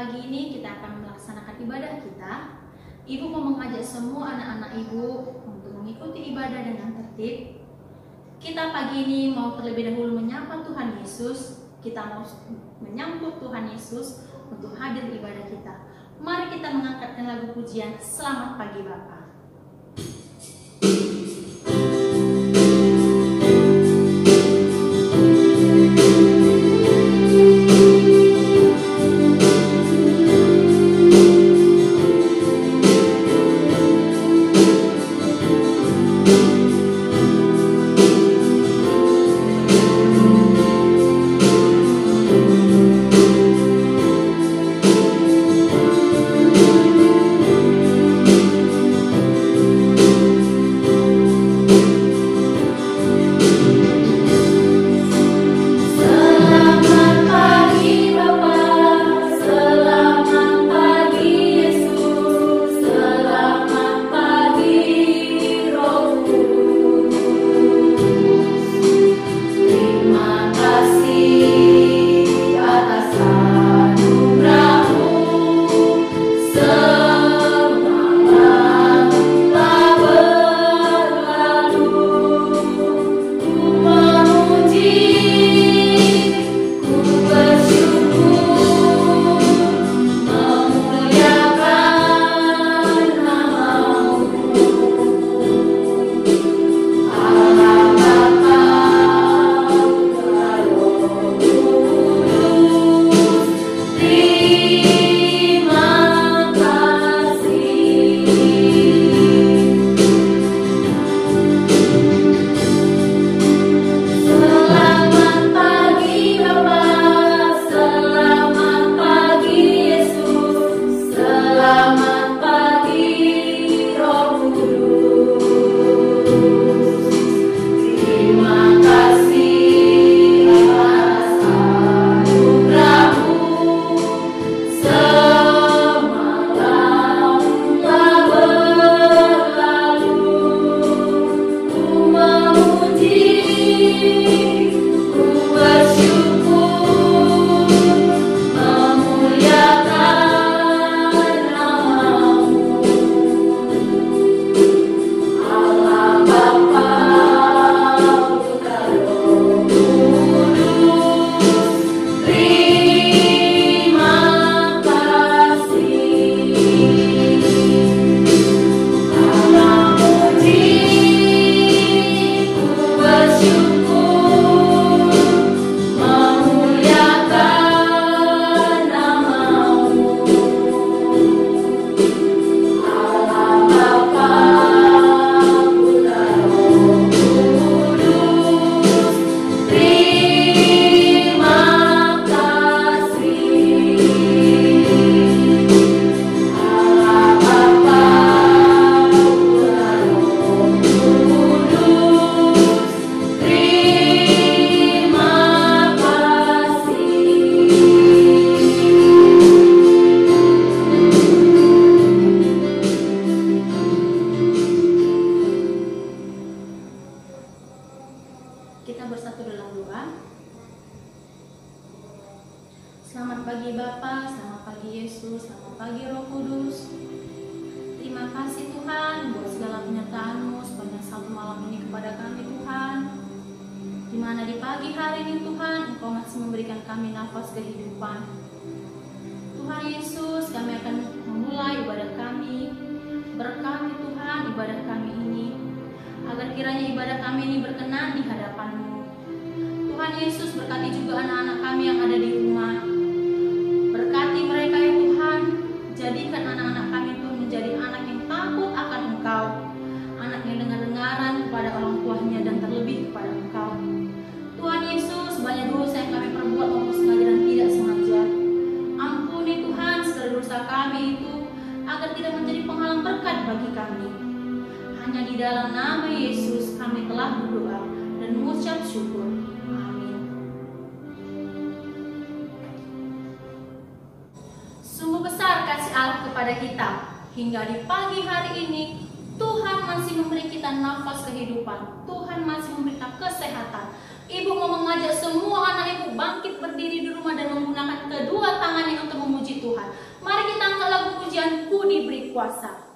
Pagi ini kita akan melaksanakan ibadah kita. Ibu mau mengajak semua anak-anak ibu untuk mengikuti ibadah dengan tertib. Kita pagi ini mau terlebih dahulu menyapa Tuhan Yesus. Kita mau menyambut Tuhan Yesus untuk hadir di ibadah kita. Mari kita mengangkatkan lagu pujian Selamat Pagi Bapa. Kita bersatu dalam doa. Selamat pagi Bapa, selamat pagi Yesus, selamat pagi Roh Kudus. Terima kasih Tuhan buat segala penyertaan-Mu sepanjang satu malam ini kepada kami Tuhan. Di mana di pagi hari ini Tuhan, Engkau masih memberikan kami nafas kehidupan. Tuhan Yesus, kami akan memulai ibadah kami. Berkati Tuhan ibadah kami ini, agar kiranya ibadah kami ini berkenan di hadapan-Mu. Tuhan Yesus, berkati juga anak-anak kami yang ada di rumah. Berkati mereka ya Tuhan, jadikan anak-anak kami itu menjadi anak yang takut akan Engkau, anak yang dengar-dengaran kepada orang tuanya dan terlebih kepada Engkau. Tuhan Yesus, banyak dosa yang kami perbuat maupun sengaja dan tidak sengaja. Ampuni Tuhan segala dosa kami itu, agar tidak menjadi penghalang berkat bagi kami. Hanya di dalam nama Yesus kami telah berdoa dan mengucap syukur. Amin. Sungguh besar kasih Allah kepada kita. Hingga di pagi hari ini Tuhan masih memberi kita nafas kehidupan. Tuhan masih memberi kita kesehatan. Ibu mau mengajak semua anak ibu bangkit berdiri di rumah dan menggunakan kedua tangannya untuk memuji Tuhan. Mari kita angkat lagu pujian Ku Diberi Kuasa.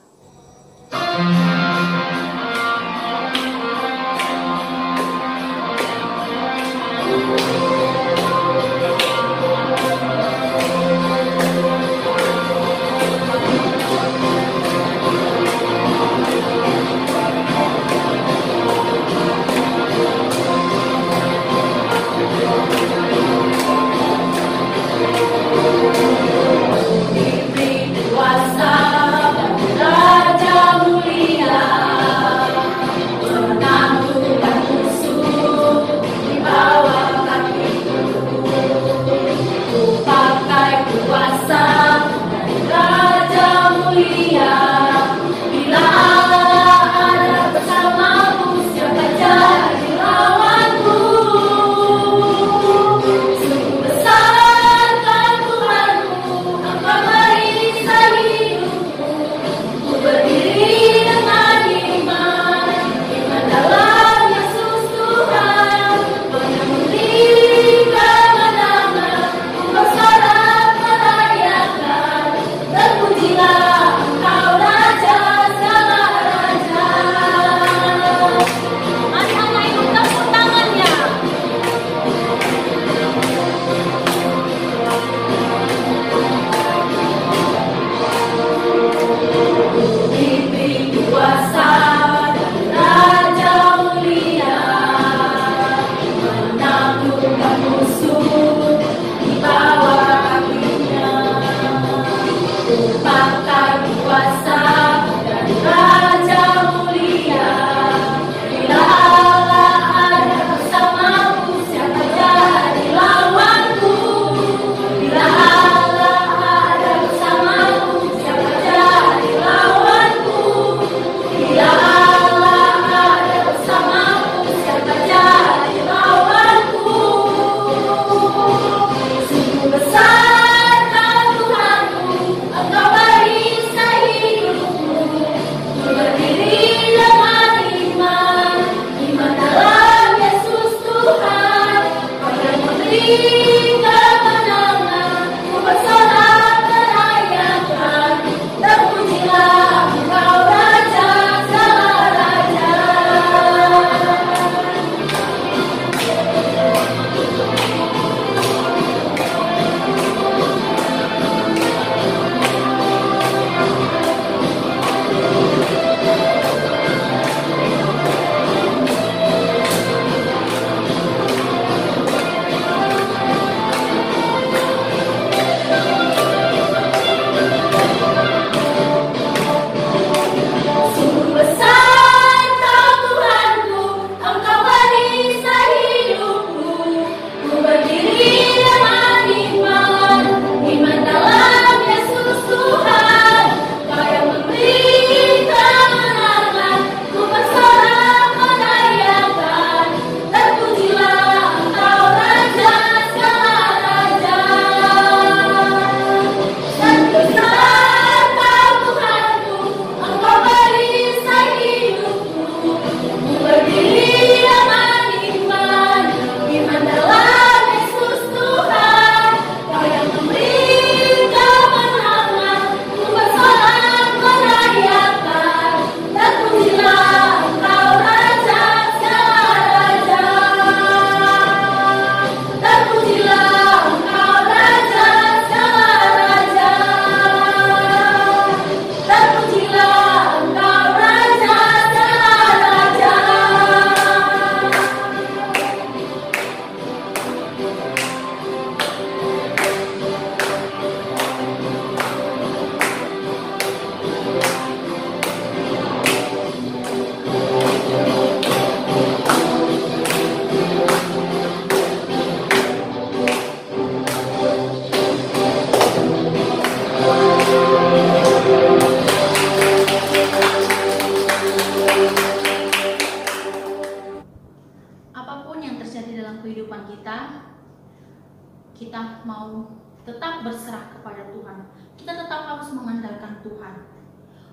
kita mau tetap berserah kepada Tuhan, kita tetap harus mengandalkan Tuhan.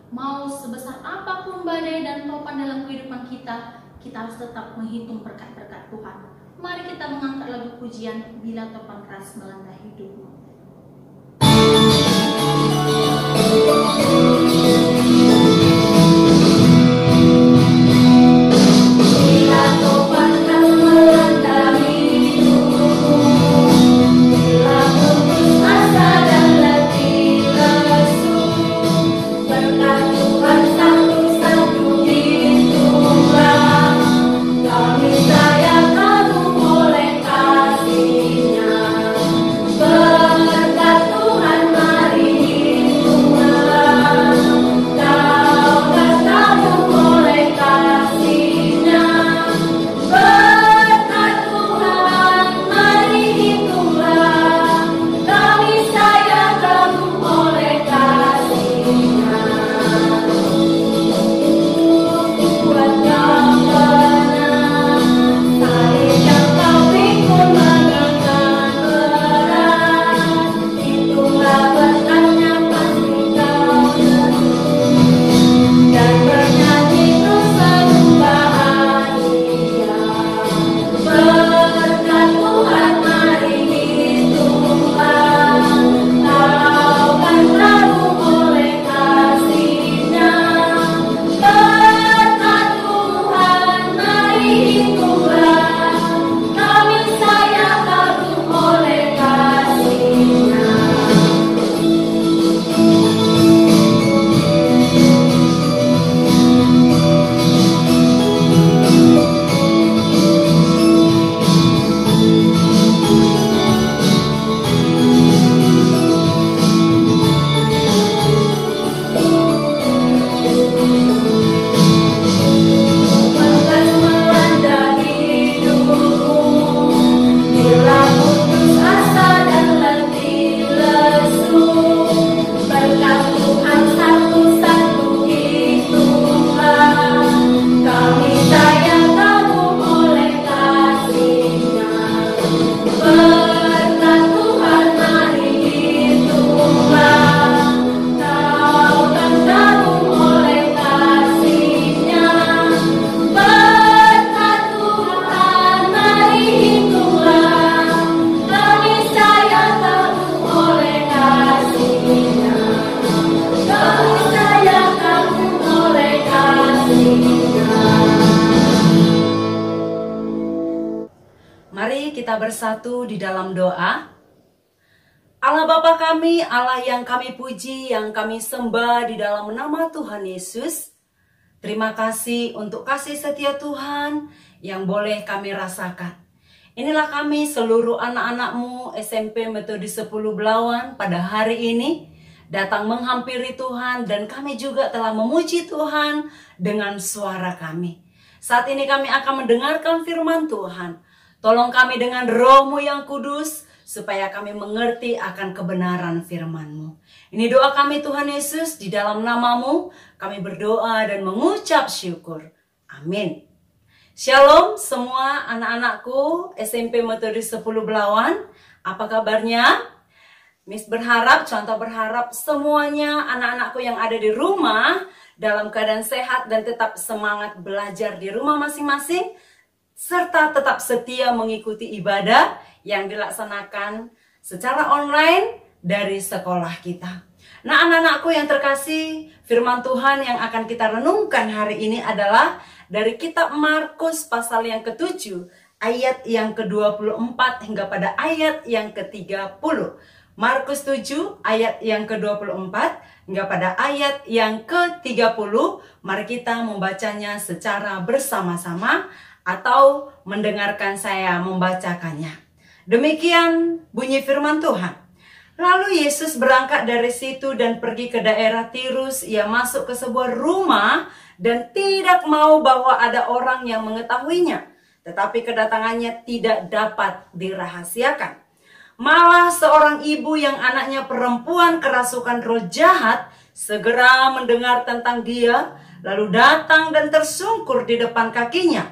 Mau sebesar apapun badai dan topan dalam kehidupan kita, kita harus tetap menghitung berkat-berkat Tuhan. Mari kita mengangkat lagu pujian Bila Topan Keras Melanda Hidupmu. Bila topan keras melanda hidupmu, bila putus asa dan letih lesu, berkat Tuhan satu-satu itulah kami sayang kamu oleh kasih-Nya. Berkat Tuhan mari hitunglah, kau kan kamu oleh kasih-Nya. Berkat Tuhan mari hitunglah, kami sayang kamu oleh kasih-Nya. Buat yang benar, salib yang kau pikul bagaikan berat, itulah berkatnya pasti kau terima, dan bernyanyi terus selalu bahagia. Berkat Tuhan mari hitunglah, kau kan tahu oleh kasih-Nya. Berkat Tuhan mari hitunglah, kami sayang kagum oleh kasih-Nya. Bekas melanda hidupmu, bila putus asa dan letih lesu, berkat Tuhan satu-satu itulah kami sayang kamu oleh kasih-Nya. Berkat Tuhan mari hitunglah, kau kan kamu oleh kasih-Nya. Berkat Tuhan mari hitunglah, kami sayang kamu oleh kasih-Nya. Kami sayang kamu oleh kasih-Nya. Mari kita bersatu di dalam doa. Allah Bapa kami, Allah yang kami puji, yang kami sembah di dalam nama Tuhan Yesus. Terima kasih untuk kasih setia Tuhan yang boleh kami rasakan. Inilah kami seluruh anak-anak-Mu SMP Metodis 10 Belawan pada hari ini datang menghampiri Tuhan, dan kami juga telah memuji Tuhan dengan suara kami. Saat ini kami akan mendengarkan firman Tuhan. Tolong kami dengan Roh-Mu yang kudus, supaya kami mengerti akan kebenaran firman-Mu. Ini doa kami Tuhan Yesus, di dalam nama-Mu kami berdoa dan mengucap syukur. Amin. Shalom semua anak-anakku SMP Metodis 10 Belawan. Apa kabarnya? Miss berharap semuanya anak-anakku yang ada di rumah dalam keadaan sehat dan tetap semangat belajar di rumah masing-masing, serta tetap setia mengikuti ibadah yang dilaksanakan secara online dari sekolah kita. Nah, anak-anakku yang terkasih, firman Tuhan yang akan kita renungkan hari ini adalah dari kitab Markus pasal yang ke-7, ayat yang ke-24 hingga pada ayat yang ke-30. Markus 7 ayat yang ke-24 hingga pada ayat yang ke-30. Mari kita membacanya secara bersama-sama atau mendengarkan saya membacakannya. Demikian bunyi firman Tuhan. Lalu Yesus berangkat dari situ dan pergi ke daerah Tirus. Ia masuk ke sebuah rumah dan tidak mau bahwa ada orang yang mengetahuinya. Tetapi kedatangannya tidak dapat dirahasiakan. Malah seorang ibu yang anaknya perempuan kerasukan roh jahat segera mendengar tentang dia, lalu datang dan tersungkur di depan kakinya.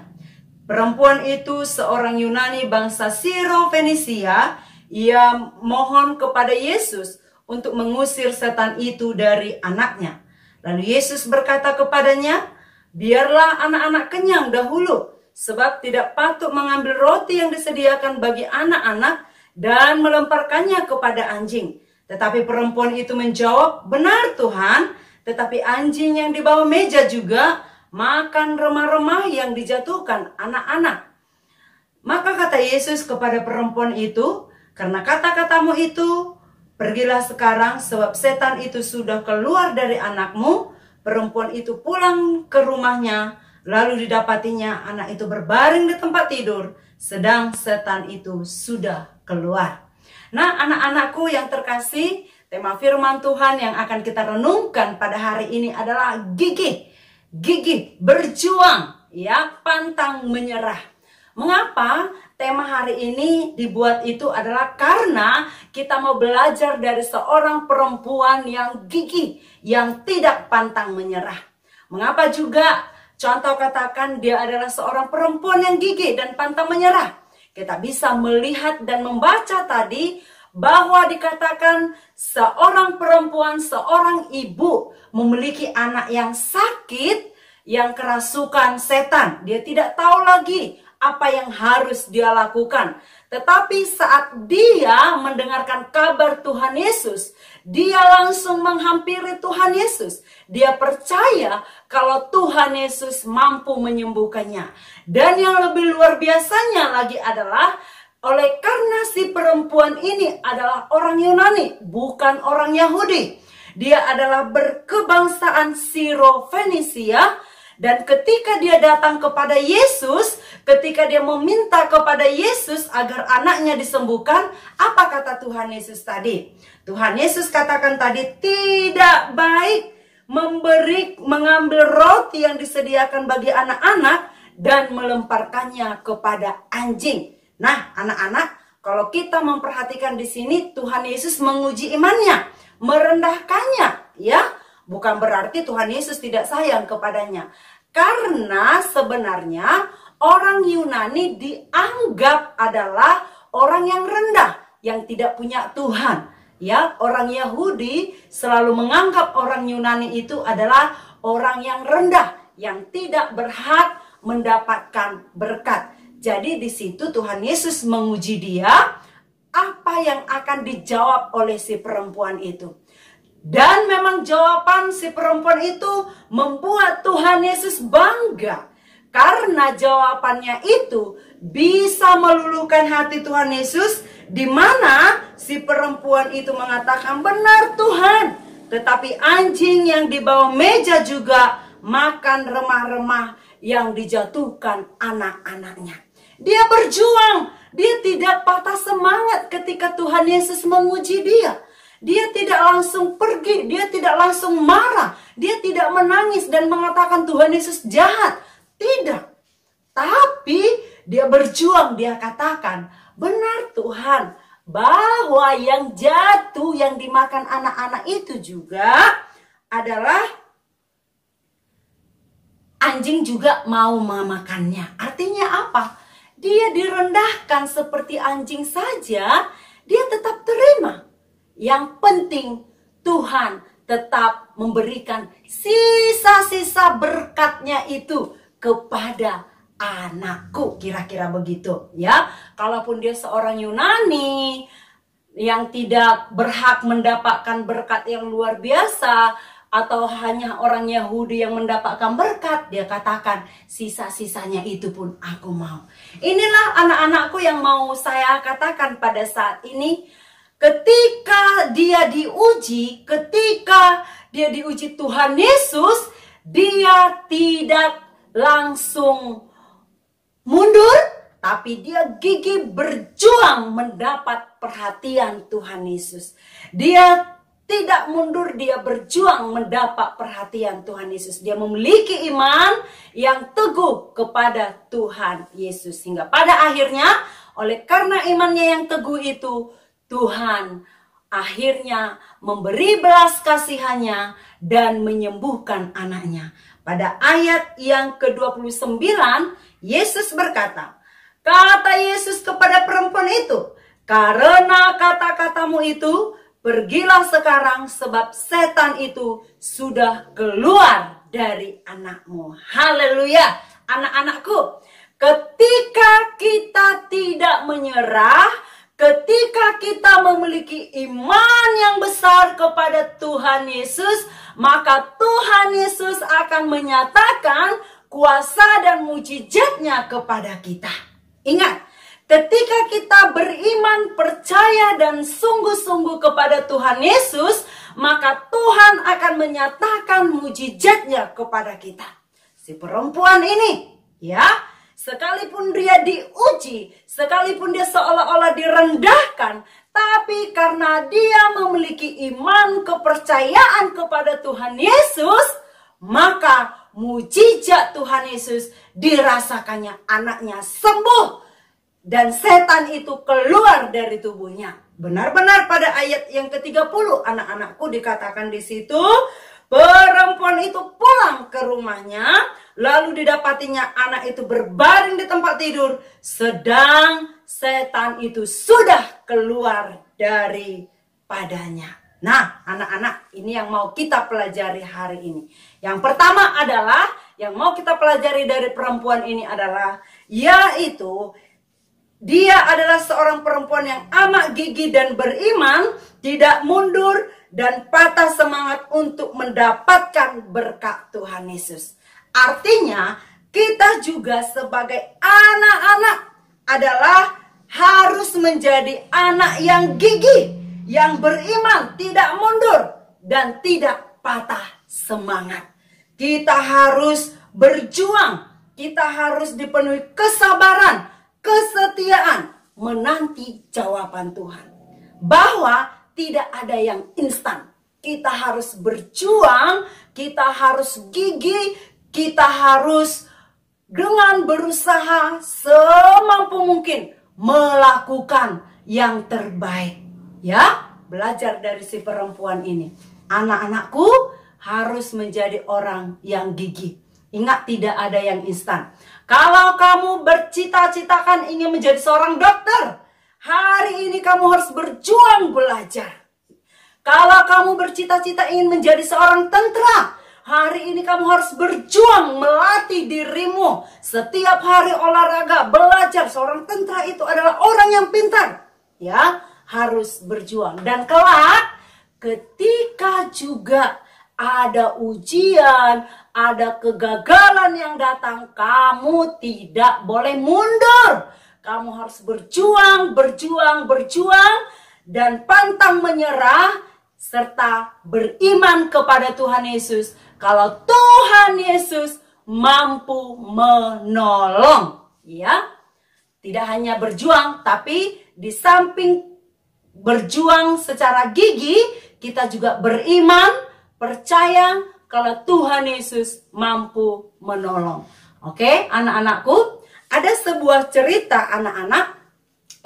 Perempuan itu seorang Yunani bangsa Siro-Fenisia. Ia mohon kepada Yesus untuk mengusir setan itu dari anaknya. Lalu Yesus berkata kepadanya, "Biarlah anak-anak kenyang dahulu, sebab tidak patut mengambil roti yang disediakan bagi anak-anak dan melemparkannya kepada anjing. Tetapi perempuan itu menjawab, benar Tuhan, tetapi anjing yang di bawah meja juga makan remah-remah yang dijatuhkan anak-anak. Maka kata Yesus kepada perempuan itu, karena kata-katamu itu, pergilah sekarang sebab setan itu sudah keluar dari anakmu. Perempuan itu pulang ke rumahnya, lalu didapatinya anak itu berbaring di tempat tidur, sedang setan itu sudah keluar. Nah, anak-anakku yang terkasih, tema firman Tuhan yang akan kita renungkan pada hari ini adalah gigih. Gigih, berjuang, ya, pantang menyerah. Mengapa tema hari ini dibuat itu adalah karena kita mau belajar dari seorang perempuan yang gigih, yang tidak pantang menyerah. Mengapa juga contoh katakan dia adalah seorang perempuan yang gigih dan pantang menyerah? Kita bisa melihat dan membaca tadi bahwa dikatakan seorang perempuan, seorang ibu memiliki anak yang sakit, yang kerasukan setan. Dia tidak tahu lagi apa yang harus dia lakukan. Tetapi saat dia mendengarkan kabar Tuhan Yesus, dia langsung menghampiri Tuhan Yesus. Dia percaya kalau Tuhan Yesus mampu menyembuhkannya. Dan yang lebih luar biasanya lagi adalah oleh karena si perempuan ini adalah orang Yunani, bukan orang Yahudi. Dia adalah berkebangsaan Siro-Fenisia. Dan ketika dia datang kepada Yesus, ketika dia meminta kepada Yesus agar anaknya disembuhkan, apa kata Tuhan Yesus tadi? Tuhan Yesus katakan tadi, tidak baik mengambil roti yang disediakan bagi anak-anak dan melemparkannya kepada anjing. Nah, anak-anak, kalau kita memperhatikan di sini, Tuhan Yesus menguji imannya, merendahkannya, ya. Bukan berarti Tuhan Yesus tidak sayang kepadanya. Karena sebenarnya orang Yunani dianggap adalah orang yang rendah, yang tidak punya Tuhan. Ya, orang Yahudi selalu menganggap orang Yunani itu adalah orang yang rendah, yang tidak berhak mendapatkan berkat. Jadi di situ Tuhan Yesus menguji dia, apa yang akan dijawab oleh si perempuan itu. Dan memang jawaban si perempuan itu membuat Tuhan Yesus bangga. Karena jawabannya itu bisa meluluhkan hati Tuhan Yesus, di mana si perempuan itu mengatakan, benar Tuhan, tetapi anjing yang di bawah meja juga makan remah-remah yang dijatuhkan anak-anaknya. Dia berjuang, dia tidak patah semangat ketika Tuhan Yesus menguji dia. Dia tidak langsung pergi, dia tidak langsung marah, dia tidak menangis dan mengatakan Tuhan Yesus jahat. Tidak. Tapi dia berjuang, dia katakan, benar Tuhan, bahwa yang jatuh, yang dimakan anak-anak itu juga adalah anjing juga mau memakannya. Artinya apa? Dia direndahkan seperti anjing saja, dia tetap terima. Yang penting Tuhan tetap memberikan sisa-sisa berkatnya itu kepada anakku, kira-kira begitu ya. Kalaupun dia seorang Yunani yang tidak berhak mendapatkan berkat yang luar biasa, atau hanya orang Yahudi yang mendapatkan berkat, dia katakan sisa-sisanya itu pun aku mau. Inilah anak-anakku yang mau saya katakan pada saat ini. Ketika dia diuji, Tuhan Yesus, dia tidak langsung mundur, tapi dia gigih berjuang mendapat perhatian Tuhan Yesus. Dia tidak mundur, dia berjuang mendapat perhatian Tuhan Yesus. Dia memiliki iman yang teguh kepada Tuhan Yesus. Hingga pada akhirnya, oleh karena imannya yang teguh itu, Tuhan akhirnya memberi belas kasihannya dan menyembuhkan anaknya. Pada ayat yang ke-29, Yesus berkata, kata Yesus kepada perempuan itu, karena kata-katamu itu, pergilah sekarang sebab setan itu sudah keluar dari anakmu. Haleluya, anak-anakku. Ketika kita tidak menyerah, ketika kita memiliki iman yang besar kepada Tuhan Yesus, maka Tuhan Yesus akan menyatakan kuasa dan mujizatnya kepada kita. Ingat, ketika kita beriman, percaya dan sungguh-sungguh kepada Tuhan Yesus, maka Tuhan akan menyatakan mujizatnya kepada kita. Si perempuan ini, ya, sekalipun dia diuji, sekalipun dia seolah-olah direndahkan, tapi karena dia memiliki iman kepercayaan kepada Tuhan Yesus, maka mujizat Tuhan Yesus dirasakannya, anaknya sembuh. Dan setan itu keluar dari tubuhnya. Benar-benar pada ayat yang ke-30, anak-anakku, dikatakan di situ, perempuan itu pulang ke rumahnya, lalu didapatinya anak itu berbaring di tempat tidur, sedang setan itu sudah keluar daripadanya. Nah, anak-anak, ini yang mau kita pelajari hari ini. Yang pertama adalah, yang mau kita pelajari dari perempuan ini adalah, yaitu dia adalah seorang perempuan yang amat gigih dan beriman, tidak mundur dan patah semangat untuk mendapatkan berkat Tuhan Yesus. Artinya, kita juga sebagai anak-anak adalah harus menjadi anak yang gigih, yang beriman, tidak mundur dan tidak patah semangat. Kita harus berjuang, kita harus dipenuhi kesabaran, kesetiaan, menanti jawaban Tuhan. Bahwa tidak ada yang instan. Kita harus berjuang, kita harus gigih, kita harus dengan berusaha semampu mungkin melakukan yang terbaik. Ya, belajar dari si perempuan ini. Anak-anakku harus menjadi orang yang gigih. Ingat, tidak ada yang instan. Kalau kamu bercita-citakan ingin menjadi seorang dokter, hari ini kamu harus berjuang belajar. Kalau kamu bercita-cita ingin menjadi seorang tentara, hari ini kamu harus berjuang melatih dirimu. Setiap hari olahraga, belajar. Seorang tentara itu adalah orang yang pintar. Ya, harus berjuang. Dan kelak, ketika juga ada ujian, ada kegagalan yang datang, kamu tidak boleh mundur. Kamu harus berjuang, dan pantang menyerah, serta beriman kepada Tuhan Yesus. Kalau Tuhan Yesus mampu menolong, ya. Tidak hanya berjuang, tapi di samping berjuang secara gigih, kita juga beriman, percaya kalau Tuhan Yesus mampu menolong. Oke, anak-anakku, ada sebuah cerita anak-anak,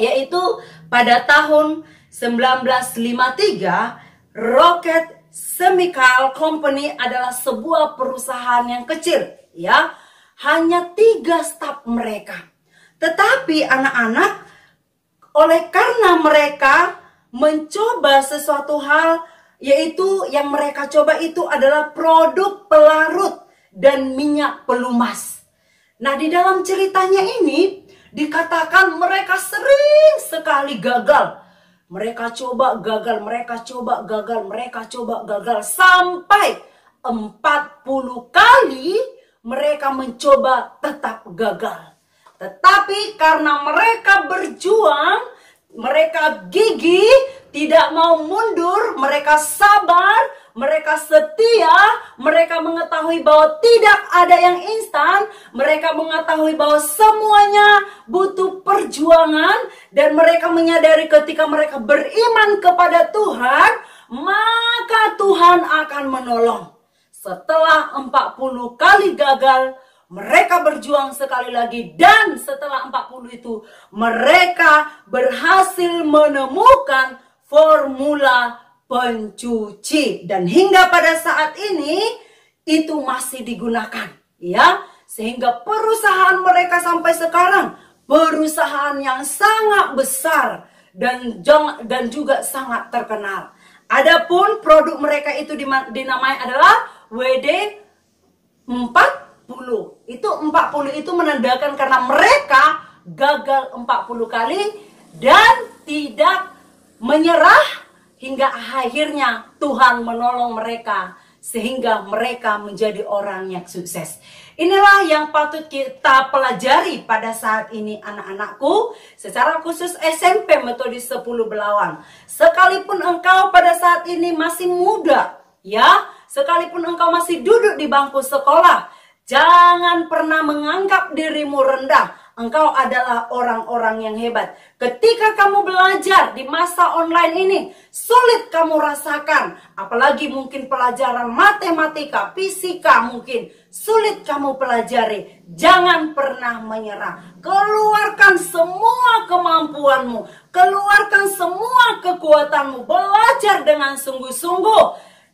yaitu pada tahun 1953, Rocket Chemical Company adalah sebuah perusahaan yang kecil, ya. Hanya 3 staf mereka. Tetapi anak-anak, oleh karena mereka mencoba sesuatu hal, yaitu yang mereka coba itu adalah produk pelarut dan minyak pelumas. Nah, di dalam ceritanya ini dikatakan mereka sering sekali gagal. Mereka coba gagal, mereka coba gagal, mereka coba gagal. Sampai 40 kali mereka mencoba tetap gagal. Tetapi karena mereka berjuang, mereka gigih, tidak mau mundur, mereka sabar, mereka setia, mereka mengetahui bahwa tidak ada yang instan, mereka mengetahui bahwa semuanya butuh perjuangan, dan mereka menyadari ketika mereka beriman kepada Tuhan, maka Tuhan akan menolong. Setelah 40 kali gagal, mereka berjuang sekali lagi, dan setelah 40 itu mereka berhasil menemukan formula pencuci, dan hingga pada saat ini itu masih digunakan, ya, sehingga perusahaan mereka sampai sekarang perusahaan yang sangat besar dan juga sangat terkenal. Adapun produk mereka itu dinamai adalah WD-40. Itu 40 itu menandakan karena mereka gagal 40 kali dan tidak menyerah hingga akhirnya Tuhan menolong mereka sehingga mereka menjadi orang yang sukses. Inilah yang patut kita pelajari pada saat ini anak-anakku, secara khusus SMP Metodis 10 Belawan. Sekalipun engkau pada saat ini masih muda, ya, sekalipun engkau masih duduk di bangku sekolah, jangan pernah menganggap dirimu rendah. Engkau adalah orang-orang yang hebat. Ketika kamu belajar di masa online ini, sulit kamu rasakan. Apalagi mungkin pelajaran matematika, fisika mungkin sulit kamu pelajari. Jangan pernah menyerah. Keluarkan semua kemampuanmu. Keluarkan semua kekuatanmu. Belajar dengan sungguh-sungguh.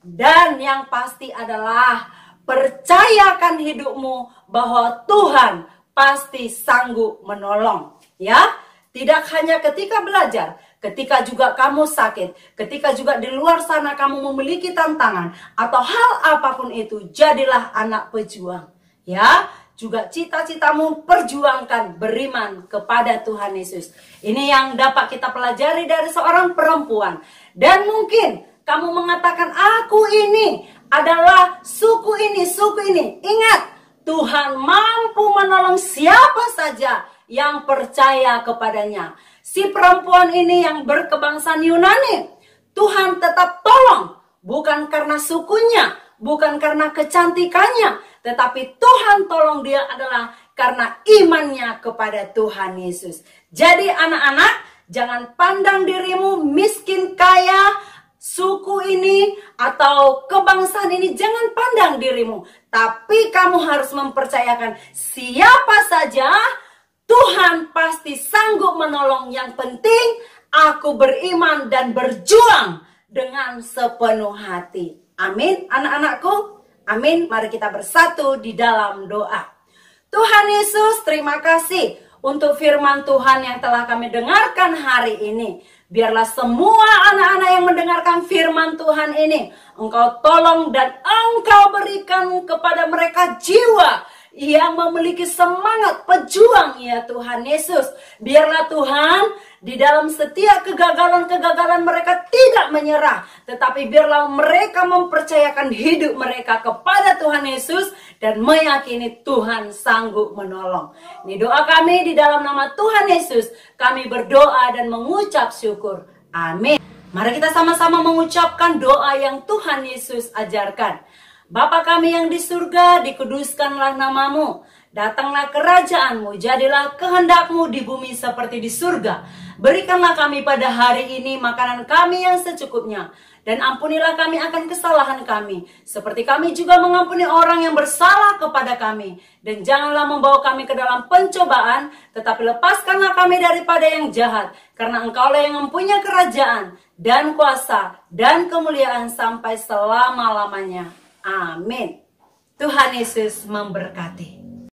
Dan yang pasti adalah percayakan hidupmu bahwa Tuhan pasti sanggup menolong, ya. Tidak hanya ketika belajar, ketika juga kamu sakit, ketika juga di luar sana kamu memiliki tantangan atau hal apapun itu, jadilah anak pejuang, ya. Juga cita-citamu perjuangkan, beriman kepada Tuhan Yesus. Ini yang dapat kita pelajari dari seorang perempuan. Dan mungkin kamu mengatakan, aku ini adalah suku ini, suku ini. Ingat, Tuhan mampu menolong siapa saja yang percaya kepadanya. Si perempuan ini yang berkebangsaan Yunani, Tuhan tetap tolong. Bukan karena sukunya, bukan karena kecantikannya, tetapi Tuhan tolong dia adalah karena imannya kepada Tuhan Yesus. Jadi anak-anak, jangan pandang dirimu miskin kaya, suku ini atau kebangsaan ini, jangan pandang dirimu. Tapi kamu harus mempercayakan siapa saja Tuhan pasti sanggup menolong. Yang penting aku beriman dan berjuang dengan sepenuh hati. Amin anak-anakku. Amin. Mari kita bersatu di dalam doa. Tuhan Yesus, terima kasih untuk firman Tuhan yang telah kami dengarkan hari ini. Biarlah semua anak-anak yang mendengarkan firman Tuhan ini, Engkau tolong dan Engkau berikan kepada mereka jiwa yang memiliki semangat pejuang, ya Tuhan Yesus. Biarlah Tuhan, di dalam setiap kegagalan-kegagalan mereka tidak menyerah, tetapi biarlah mereka mempercayakan hidup mereka kepada Tuhan Yesus dan meyakini Tuhan sanggup menolong. Ini doa kami di dalam nama Tuhan Yesus. Kami berdoa dan mengucap syukur. Amin. Mari kita sama-sama mengucapkan doa yang Tuhan Yesus ajarkan. Bapa kami yang di surga, dikuduskanlah namamu. Datanglah kerajaanmu, jadilah kehendakmu di bumi seperti di surga. Berikanlah kami pada hari ini makanan kami yang secukupnya. Dan ampunilah kami akan kesalahan kami, seperti kami juga mengampuni orang yang bersalah kepada kami. Dan janganlah membawa kami ke dalam pencobaan, tetapi lepaskanlah kami daripada yang jahat. Karena Engkaulah yang mempunyai kerajaan, dan kuasa, dan kemuliaan sampai selama-lamanya. Amin. Tuhan Yesus memberkati.